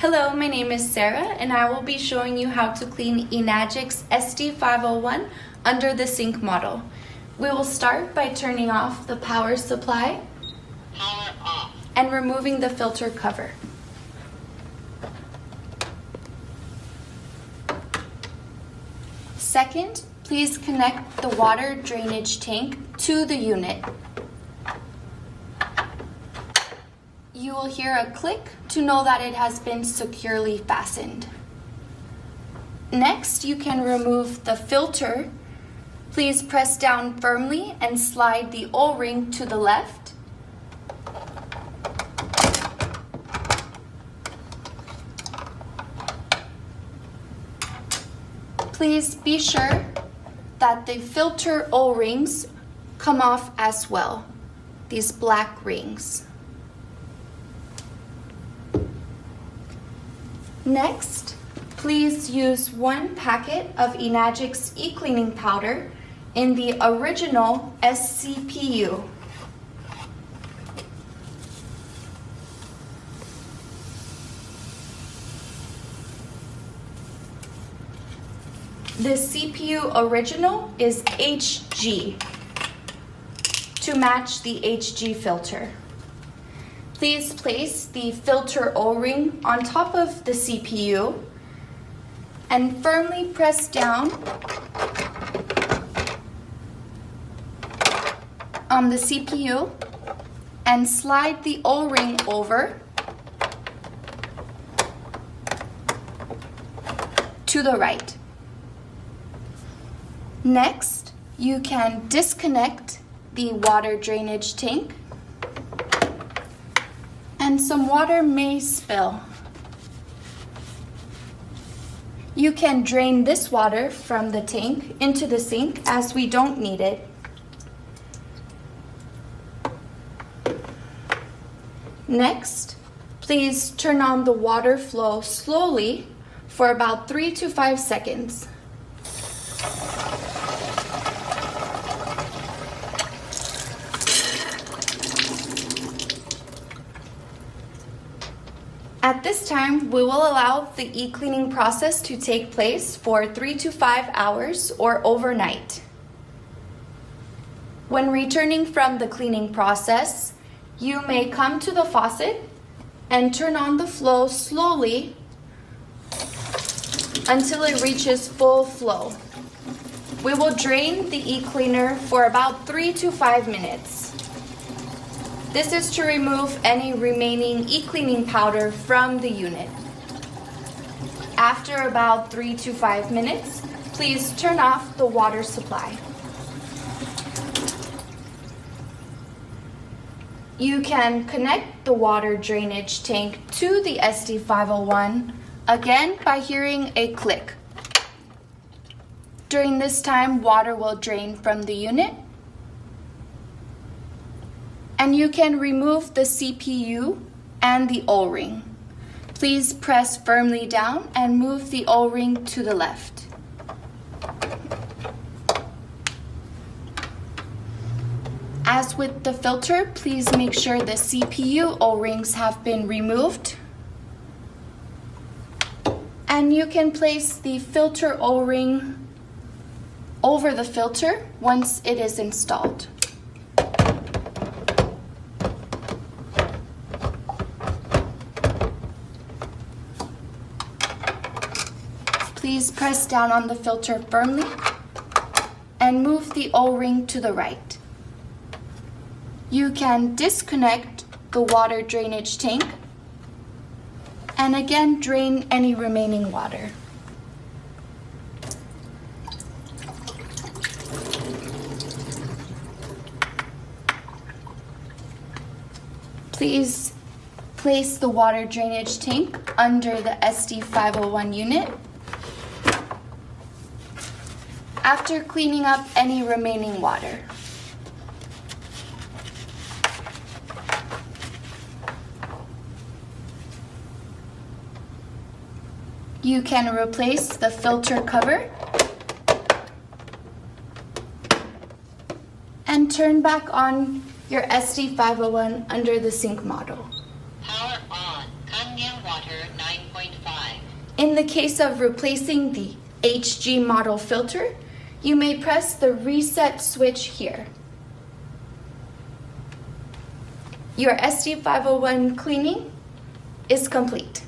Hello, my name is Sarah and I will be showing you how to clean Enagic's SD501 under the sink model. We will start by turning off the power supply Power off. And removing the filter cover. Second, please connect the water drainage tank to the unit. You will hear a click to know that it has been securely fastened. Next, you can remove the filter. Please press down firmly and slide the O-ring to the left. Please be sure that the filter O-rings come off as well, these black rings. Next, please use 1 packet of Enagic's e-cleaning powder in the original SCPU. The CPU original is HG to match the HG filter. Please place the filter O-ring on top of the CPU and firmly press down on the CPU and slide the O-ring over to the right. Next, you can disconnect the water drainage tank, and some water may spill. You can drain this water from the tank into the sink as we don't need it. Next, please turn on the water flow slowly for about 3 to 5 seconds. At this time, we will allow the e-cleaning process to take place for 3 to 5 hours or overnight. When returning from the cleaning process, you may come to the faucet and turn on the flow slowly until it reaches full flow. We will drain the e-cleaner for about 3 to 5 minutes. This is to remove any remaining e-cleaning powder from the unit. After about 3 to 5 minutes, please turn off the water supply. You can connect the water drainage tank to the SD501 again by hearing a click. During this time, water will drain from the unit. And you can remove the CPU and the O-ring. Please press firmly down and move the O-ring to the left. As with the filter, please make sure the CPU O-rings have been removed. And you can place the filter O-ring over the filter once it is installed. Please press down on the filter firmly and move the O-ring to the right. You can disconnect the water drainage tank and again drain any remaining water. Please place the water drainage tank under the SD501 unit. After cleaning up any remaining water. You can replace the filter cover and turn back on your SD501 under the sink model. Power on. Kangen Water filter 9.5. In the case of replacing the HG model filter, you may press the reset switch here. Your SD501 cleaning is complete.